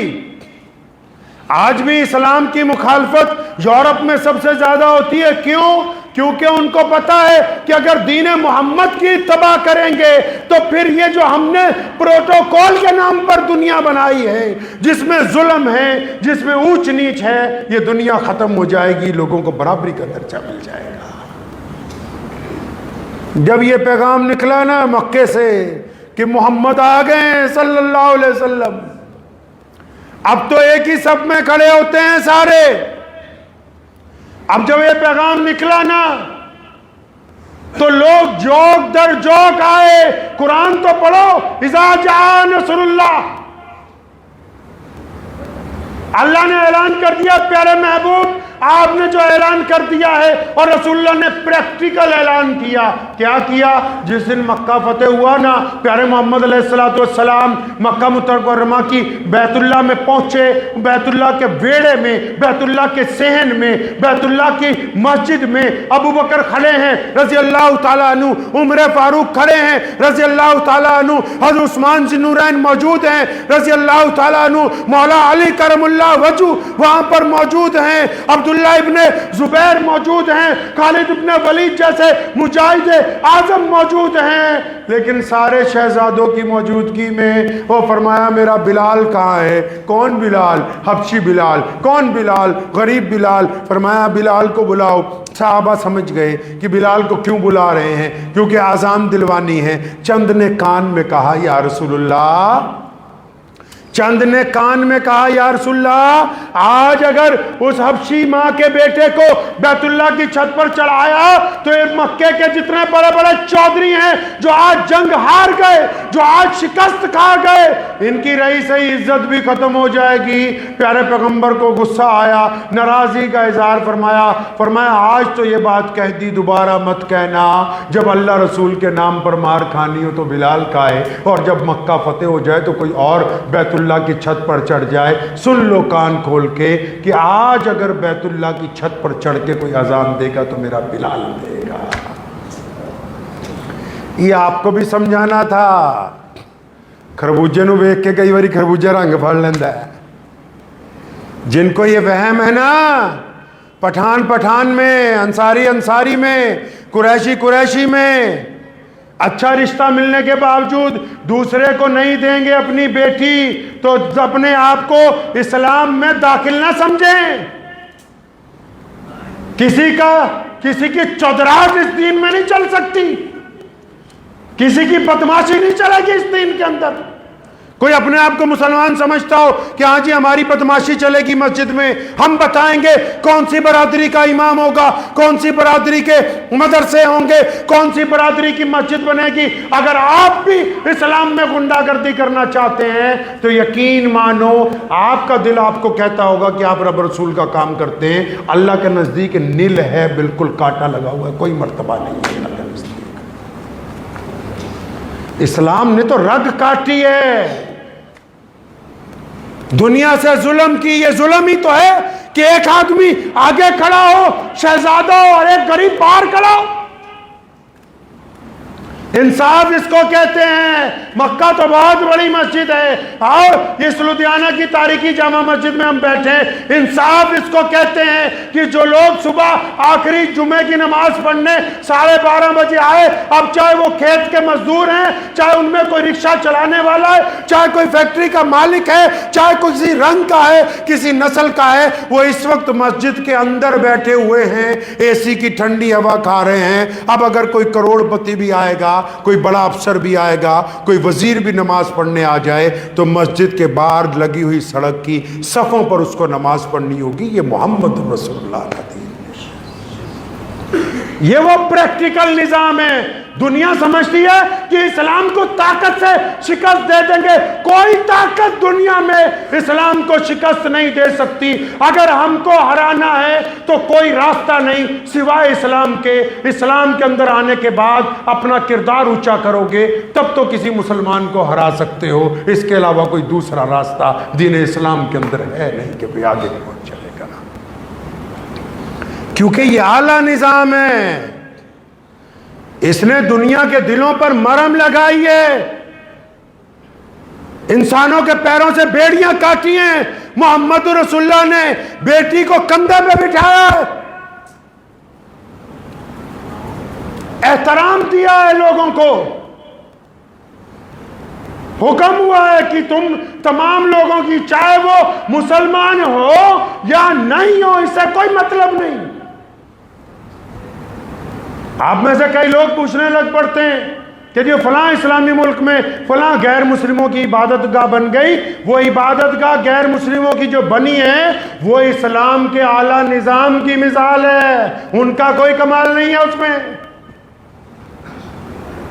آج بھی اسلام کی مخالفت یورپ میں سب سے زیادہ ہوتی ہے۔ کیوں؟ کیونکہ ان کو پتا ہے کہ اگر دین محمد کی اتباع کریں گے تو پھر یہ جو ہم نے پروٹوکول کے نام پر دنیا بنائی ہے، جس میں ظلم ہے، جس میں اونچ نیچ ہے، یہ دنیا ختم ہو جائے گی، لوگوں کو برابری کا درجہ مل جائے گا۔ جب یہ پیغام نکلا نا مکے سے کہ محمد آ گئے ہیں صلی اللہ علیہ وسلم، اب تو ایک ہی صف میں کھڑے ہوتے ہیں سارے۔ اب جب یہ پیغام نکلا نا تو لوگ جوک در جوک آئے۔ قرآن تو پڑھو، اذا جاء نصر اللہ، اللہ نے اعلان کر دیا۔ پیارے محبوب آپ نے جو اعلان کر دیا ہے، اور رسول اللہ نے پریکٹیکل اعلان کیا۔ کیا کیا؟ جس دن مکہ فتح ہوا نا، پیارے محمد علیہ السلام مکہ مکرمہ کی بیت اللہ میں پہنچے۔ بیت اللہ کے ویڑے میں، بیت اللہ کے صحن میں، بیت اللہ کی مسجد میں ابو بکر کھڑے ہیں رضی اللہ تعالیٰ عنہ، عمر فاروق کھڑے ہیں رضی اللہ تعالیٰ عنہ، حضرت عثمان ذی النورین موجود ہیں رضی اللہ تعالیٰ عنہ، مولا علی کرم اللہ وجہ وہاں پر موجود ہیں، عبداللہ ابن زبیر موجود ہیں، خالد ابن ولید جیسے مجاہد اعظم موجود ہیں۔ لیکن سارے شہزادوں کی موجودگی میں وہ فرمایا میرا بلال کہاں ہے؟ کون بلال؟ حبشی بلال۔ کون بلال؟ غریب بلال۔ فرمایا بلال کو بلاؤ۔ صحابہ سمجھ گئے کہ بلال کو کیوں بلا رہے ہیں، کیونکہ آذان دلوانی ہے۔ چند نے کان میں کہا یا رسول اللہ، چند نے کان میں کہا یا رسول اللہ، آج اگر اس حبشی ماں کے بیٹے کو بیت اللہ کی چھت پر چڑھایا تو یہ مکے کے جتنے بڑے بڑے چودھری ہیں جو آج جنگ ہار گئے، جو آج شکست کھا گئے، ان کی رہی سہی عزت بھی ختم ہو جائے گی۔ پیارے پیغمبر کو غصہ آیا، ناراضی کا اظہار فرمایا آج تو یہ بات کہہ دی، دوبارہ مت کہنا۔ جب اللہ رسول کے نام پر مار کھانی ہو تو بلال کا ہے، اور جب مکہ فتح ہو جائے تو کوئی اور بیت اللہ کی چھت پر چڑھ جائے۔ سن لو کان کھول کے کہ آج اگر بیت اللہ کی چھت پر چڑھ کے کوئی اذان دے گا تو میرا بلال دے گا۔ یہ آپ کو بھی سمجھانا تھا۔ خربوجے نو دیکھ کے کئی باری خربوجہ رنگ پھڑ لیندا ہے۔ جن کو یہ وہم ہے نا پٹھان میں، انصاری میں، قریشی میں، اچھا رشتہ ملنے کے باوجود دوسرے کو نہیں دیں گے اپنی بیٹی، تو اپنے آپ کو اسلام میں داخل نہ سمجھیں۔ کسی کی چودراہٹ اس دین میں نہیں چل سکتی، کسی کی بدماشی نہیں چلے گی اس دین کے اندر۔ کوئی اپنے آپ کو مسلمان سمجھتا ہو کہ ہاں جی ہماری بدماشی چلے گی مسجد میں، ہم بتائیں گے کون سی برادری کا امام ہوگا، کون سی برادری کے مدرسے ہوں گے، کون سی برادری کی مسجد بنے گی۔ اگر آپ بھی اسلام میں غنڈہ گردی کرنا چاہتے ہیں تو یقین مانو آپ کا دل آپ کو کہتا ہوگا کہ آپ رب رسول کا کام کرتے ہیں، اللہ کے نزدیک نل ہے، بالکل کانٹا لگا ہوا ہے، کوئی مرتبہ نہیں ہے اللہ کے نزدیک۔ اسلام نے تو رگ کاٹی ہے، دنیا سے ظلم کی۔ یہ ظلم ہی تو ہے کہ ایک آدمی آگے کھڑا ہو شہزادہ ہو اور ایک غریب باہر کھڑا ہو۔ انصاف اس کو کہتے ہیں۔ مکہ تو بہت بڑی مسجد ہے اور اس لدھیانہ کی تاریخی جامع مسجد میں ہم بیٹھے ہیں، انصاف اس کو کہتے ہیں کہ جو لوگ صبح آخری جمعے کی نماز پڑھنے 12:30 بجے آئے، اب چاہے وہ کھیت کے مزدور ہیں، چاہے ان میں کوئی رکشہ چلانے والا ہے، چاہے کوئی فیکٹری کا مالک ہے، چاہے کسی رنگ کا ہے، کسی نسل کا ہے، وہ اس وقت مسجد کے اندر بیٹھے ہوئے ہیں، اے سی کی ٹھنڈی ہوا کھا رہے ہیں۔ اب اگر کوئی کروڑ پتی بھی آئے گا، کوئی بڑا افسر بھی آئے گا، کوئی وزیر بھی نماز پڑھنے آ جائے تو مسجد کے باہر لگی ہوئی سڑک کی صفوں پر اس کو نماز پڑھنی ہوگی۔ یہ محمد رسول اللہ کا دین ہے، یہ وہ پریکٹیکل نظام ہے۔ دنیا سمجھتی ہے کہ اسلام کو طاقت سے شکست دے دیں گے، کوئی طاقت دنیا میں اسلام کو شکست نہیں دے سکتی۔ اگر ہم کو ہرانا ہے تو کوئی راستہ نہیں سوائے اسلام کے۔ اسلام کے اندر آنے کے بعد اپنا کردار اونچا کرو گے تب تو کسی مسلمان کو ہرا سکتے ہو، اس کے علاوہ کوئی دوسرا راستہ دین اسلام کے اندر ہے نہیں کہ کوئی آگے پہنچ چلے گا، کیونکہ یہ اعلیٰ نظام ہے۔ اس نے دنیا کے دلوں پر مرہم لگائی ہے، انسانوں کے پیروں سے بیڑیاں کاٹی ہیں۔ محمد رسول اللہ نے بیٹی کو کندھے پہ بٹھایا ہے، احترام دیا ہے لوگوں کو، حکم ہوا ہے کہ تم تمام لوگوں کی، چاہے وہ مسلمان ہو یا نہیں ہو، اس سے کوئی مطلب نہیں۔ آپ میں سے کئی لوگ پوچھنے لگ پڑتے ہیں کہ جو فلاں اسلامی ملک میں فلاں غیر مسلموں کی عبادت گاہ بن گئی، وہ عبادت گاہ غیر مسلموں کی جو بنی ہے وہ اسلام کے اعلیٰ نظام کی مثال ہے، ان کا کوئی کمال نہیں ہے اس میں۔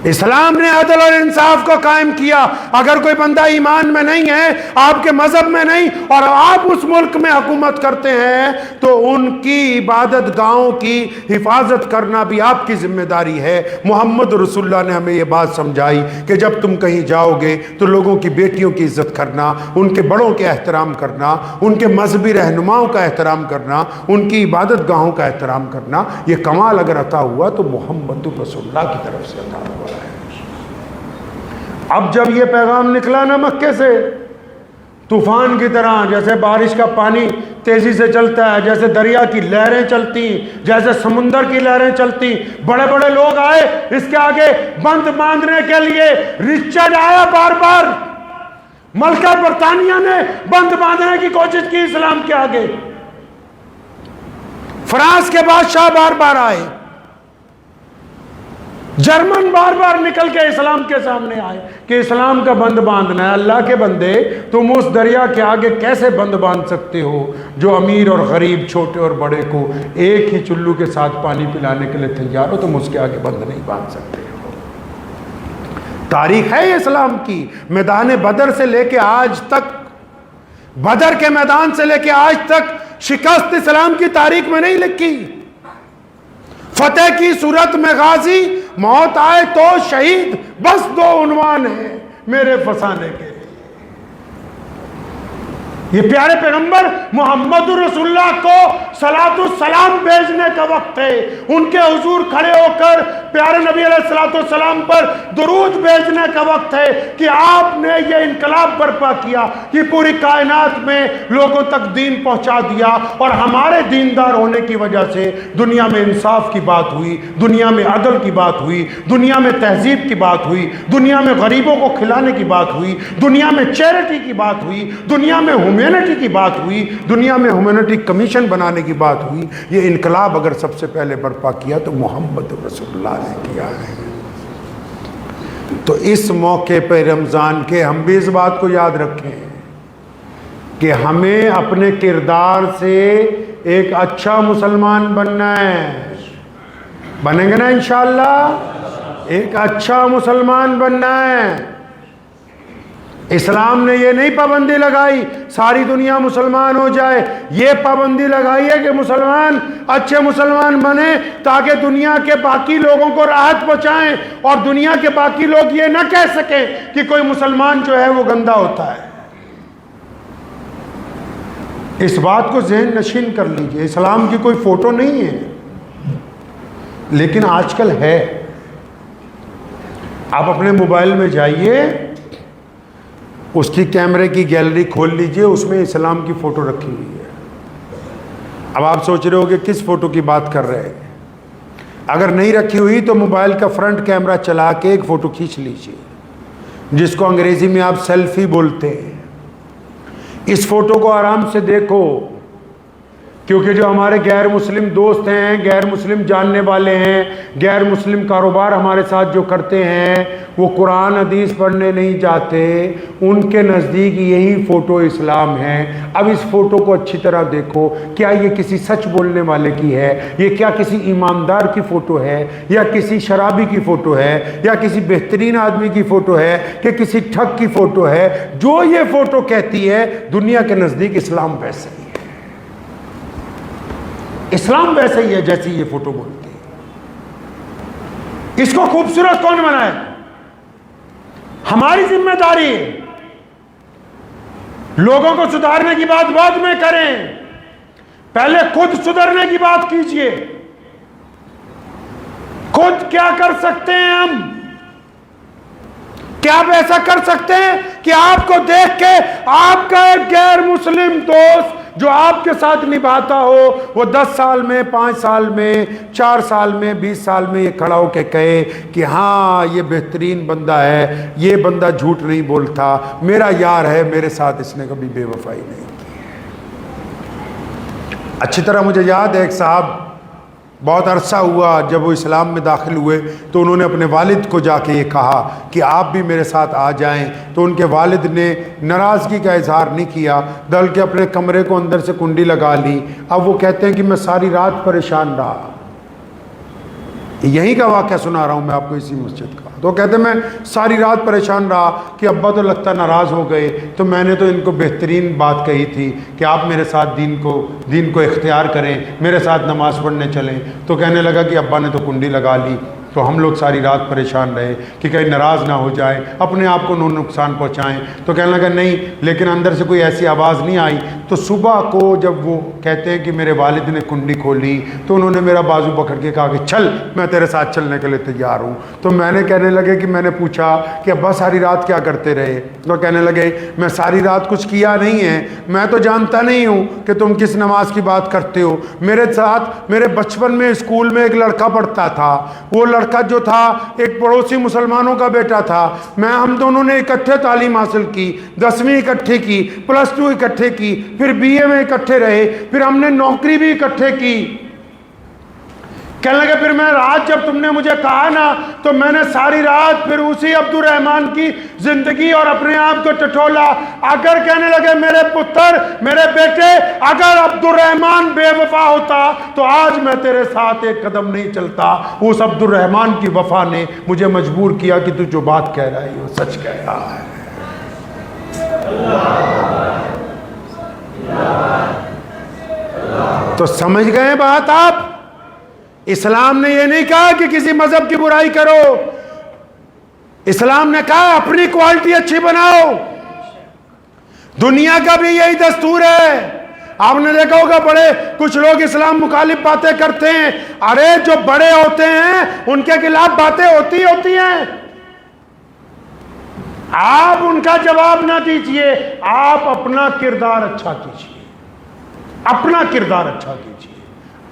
اسلام نے عدل اور انصاف کو قائم کیا۔ اگر کوئی بندہ ایمان میں نہیں ہے، آپ کے مذہب میں نہیں، اور آپ اس ملک میں حکومت کرتے ہیں تو ان کی عبادت گاہوں کی حفاظت کرنا بھی آپ کی ذمہ داری ہے۔ محمد رسول اللہ نے ہمیں یہ بات سمجھائی کہ جب تم کہیں جاؤ گے تو لوگوں کی بیٹیوں کی عزت کرنا، ان کے بڑوں کے احترام کرنا، ان کے مذہبی رہنماؤں کا احترام کرنا، ان کی عبادت گاہوں کا احترام کرنا۔ یہ کمال اگر عطا ہوا تو محمد رسول اللہ کی طرف سے عطا ہوا ہے۔ اب جب یہ پیغام نکلا نا مکے سے، طوفان کی طرح، جیسے بارش کا پانی تیزی سے چلتا ہے، جیسے دریا کی لہریں چلتی، جیسے سمندر کی لہریں چلتی، بڑے بڑے لوگ آئے اس کے آگے بند باندھنے کے لیے۔ رچرڈ آیا بار بار، ملکہ برطانیہ نے بند باندھنے کی کوشش کی اسلام کے آگے، فرانس کے بادشاہ بار بار آئے، جرمن بار بار نکل کے اسلام کے سامنے آئے کہ اسلام کا بند باندھنا ہے۔ اللہ کے بندے، تم اس دریا کے آگے کیسے بند باندھ سکتے ہو جو امیر اور غریب، چھوٹے اور بڑے کو ایک ہی چلو کے ساتھ پانی پلانے کے لیے تیار ہو؟ تم اس کے آگے بند نہیں باندھ سکتے ہو۔ تاریخ ہے اسلام کی، میدان بدر سے لے کے آج تک، بدر کے میدان سے لے کے آج تک شکست اسلام کی تاریخ میں نہیں لکھی۔ فتح کی صورت میں غازی، موت آئے تو شہید، بس دو عنوان ہیں میرے فسانے کے۔ یہ پیارے پیغمبر محمد رسول اللہ کو صلاۃ السلام بھیجنے کا وقت ہے، ان کے حضور کھڑے ہو کر پیارے نبی علیہ الصلوۃ والسلام پر درود بھیجنے کا وقت ہے کہ آپ نے یہ انقلاب برپا کیا، یہ پوری کائنات میں لوگوں تک دین پہنچا دیا، اور ہمارے دیندار ہونے کی وجہ سے دنیا میں انصاف کی بات ہوئی، دنیا میں عدل کی بات ہوئی، دنیا میں تہذیب کی بات ہوئی، دنیا میں غریبوں کو کھلانے کی بات ہوئی، دنیا میں چیریٹی کی بات ہوئی، دنیا میں ہیومینٹی کی بات ہوئی، دنیا میں ہیومینٹی کمیشن بنانے کی بات ہوئی۔ یہ انقلاب اگر سب سے پہلے برپا کیا تو محمد رسول اللہ نے کیا ہے۔ تو اس موقع پہ رمضان کے ہم بھی اس بات کو یاد رکھیں کہ ہمیں اپنے کردار سے ایک اچھا مسلمان بننا ہے. بنیں گے نا انشاءاللہ؟ ایک اچھا مسلمان بننا ہے. اسلام نے یہ نہیں پابندی لگائی ساری دنیا مسلمان ہو جائے، یہ پابندی لگائی ہے کہ مسلمان اچھے مسلمان بنے تاکہ دنیا کے باقی لوگوں کو راحت پہنچائیں اور دنیا کے باقی لوگ یہ نہ کہہ سکیں کہ کوئی مسلمان جو ہے وہ گندا ہوتا ہے. اس بات کو ذہن نشین کر لیجئے. اسلام کی کوئی فوٹو نہیں ہے، لیکن آج کل ہے. آپ اپنے موبائل میں جائیے، اس کی کیمرے کی گیلری کھول لیجئے، اس میں اسلام کی فوٹو رکھی ہوئی ہے. اب آپ سوچ رہے ہو کہ کس فوٹو کی بات کر رہے ہیں. اگر نہیں رکھی ہوئی تو موبائل کا فرنٹ کیمرہ چلا کے ایک فوٹو کھینچ لیجئے، جس کو انگریزی میں آپ سیلفی بولتے ہیں. اس فوٹو کو آرام سے دیکھو، کیونکہ جو ہمارے غیر مسلم دوست ہیں، غیر مسلم جاننے والے ہیں، غیر مسلم کاروبار ہمارے ساتھ جو کرتے ہیں، وہ قرآن حدیث پڑھنے نہیں جاتے. ان کے نزدیک یہی فوٹو اسلام ہے. اب اس فوٹو کو اچھی طرح دیکھو، کیا یہ کسی سچ بولنے والے کی ہے؟ یہ کیا کسی ایماندار کی فوٹو ہے، یا کسی شرابی کی فوٹو ہے، یا کسی بہترین آدمی کی فوٹو ہے، کہ کسی ٹھگ کی فوٹو ہے؟ جو یہ فوٹو کہتی ہے دنیا کے نزدیک اسلام ویسے ہی ہے. اسلام ویسے ہی ہے جیسی یہ فوٹو بولتی ہے. اس کو خوبصورت کون بنائے؟ ہماری ذمہ داری ہے. لوگوں کو سدھارنے کی بات بعد میں کریں، پہلے خود سدھرنے کی بات کیجئے. خود کیا کر سکتے ہیں ہم؟ کیا آپ ایسا کر سکتے ہیں کہ آپ کو دیکھ کے آپ کا ایک غیر مسلم دوست جو آپ کے ساتھ نبھاتا ہو، وہ 10 سال میں، 5 سال میں، 4 سال میں، 20 سال میں یہ کھڑا ہو کے کہے کہ ہاں یہ بہترین بندہ ہے، یہ بندہ جھوٹ نہیں بولتا، میرا یار ہے، میرے ساتھ اس نے کبھی بے وفائی نہیں کی. اچھی طرح مجھے یاد ہے ایک صاحب، بہت عرصہ ہوا جب وہ اسلام میں داخل ہوئے تو انہوں نے اپنے والد کو جا کے یہ کہا کہ آپ بھی میرے ساتھ آ جائیں. تو ان کے والد نے ناراضگی کا اظہار نہیں کیا، بلکہ اپنے کمرے کو اندر سے کنڈی لگا لی. اب وہ کہتے ہیں کہ میں ساری رات پریشان رہا. یہیں کا واقعہ سنا رہا ہوں میں آپ کو اسی مسجد کا. تو کہتے ہیں میں ساری رات پریشان رہا کہ ابا تو لگتا ناراض ہو گئے، تو میں نے تو ان کو بہترین بات کہی تھی کہ آپ میرے ساتھ دین کو اختیار کریں، میرے ساتھ نماز پڑھنے چلیں. تو کہنے لگا کہ ابا نے تو کنڈی لگا لی. تو ہم لوگ ساری رات پریشان رہے کہ کہیں ناراض نہ ہو جائے، اپنے آپ کو نقصان پہنچائیں. تو کہنے لگا نہیں، لیکن اندر سے کوئی ایسی آواز نہیں آئی. تو صبح کو جب وہ کہتے ہیں کہ میرے والد نے کنڈی کھولی تو انہوں نے میرا بازو پکڑ کے کہا کہ چل، میں تیرے ساتھ چلنے کے لیے تیار ہوں. تو میں نے کہنے لگے کہ میں نے پوچھا کہ ابا ساری رات کیا کرتے رہے؟ تو کہنے لگے میں ساری رات کچھ کیا نہیں ہے، میں تو جانتا نہیں ہوں کہ تم کس نماز کی بات کرتے ہو. میرے ساتھ میرے بچپن میں اسکول میں ایک لڑکا پڑھتا تھا، وہ لڑکا جو تھا ایک پڑوسی مسلمانوں کا بیٹا تھا. ہم دونوں نے اکٹھے تعلیم حاصل کی، 10ویں اکٹھے کی، +2 اکٹھے کی، پھر BA میں اکٹھے رہے، پھر ہم نے نوکری بھی اکٹھے کی. کہنے لگے پھر میں رات جب تم نے مجھے کہا نا تو میں نے ساری رات پھر اسی عبد الرحمن کی زندگی اور اپنے آپ کو ٹٹولا. اگر کہنے لگے میرے پتر، میرے بیٹے، اگر عبد الرحمن بے وفا ہوتا تو آج میں تیرے ساتھ ایک قدم نہیں چلتا. اس عبد الرحمن کی وفا نے مجھے مجبور کیا کہ تو جو بات کہہ رہا ہے وہ سچ کہہ رہا ہے. تو سمجھ گئے بات آپ؟ اسلام نے یہ نہیں کہا کہ کسی مذہب کی برائی کرو، اسلام نے کہا اپنی کوالٹی اچھی بناؤ. دنیا کا بھی یہی دستور ہے. آپ نے دیکھا ہوگا بڑے کچھ لوگ اسلام مخالف باتیں کرتے ہیں. ارے جو بڑے ہوتے ہیں ان کے خلاف باتیں ہوتی ہیں. آپ ان کا جواب نہ دیجئے، آپ اپنا کردار اچھا کیجئے، اپنا کردار اچھا کیجئے.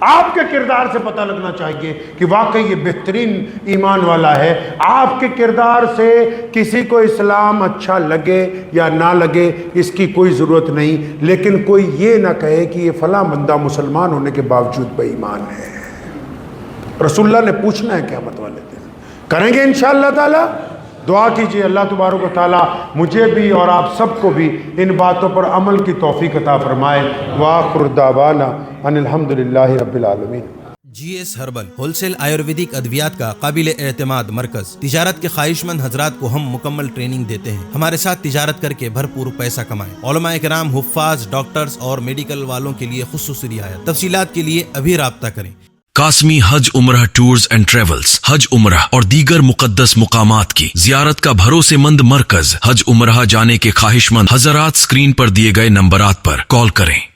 آپ کے کردار سے پتہ لگنا چاہیے کہ واقعی یہ بہترین ایمان والا ہے. آپ کے کردار سے کسی کو اسلام اچھا لگے یا نہ لگے اس کی کوئی ضرورت نہیں، لیکن کوئی یہ نہ کہے کہ یہ فلاں بندہ مسلمان ہونے کے باوجود بے ایمان ہے. رسول اللہ نے پوچھنا ہے قیامت والے دن. کریں گے انشاءاللہ تعالی؟ دعا کیجیے اللہ تبارک و تعالی مجھے بھی اور آپ سب کو بھی ان باتوں پر عمل کی توفیق عطا فرمائے۔ وآخر دعوانا ان الحمدللہ رب العالمین۔ G S herbal wholesale ayurvedic ادویات کا قابل اعتماد مرکز۔ تجارت کے خواہش مند حضرات کو ہم مکمل ٹریننگ دیتے ہیں۔ ہمارے ساتھ تجارت کر کے بھرپور پیسہ کمائیں۔ علماء کرام، حفاظ، ڈاکٹرز اور میڈیکل والوں کے لیے خصوصی رعایت۔ تفصیلات کے لیے ابھی رابطہ کریں۔ قاسمی حج عمرہ ٹورز اینڈ ٹریولز، حج عمرہ اور دیگر مقدس مقامات کی زیارت کا بھروسے مند مرکز۔ حج عمرہ جانے کے خواہش مند حضرات اسکرین پر دیے گئے نمبرات پر کال کریں۔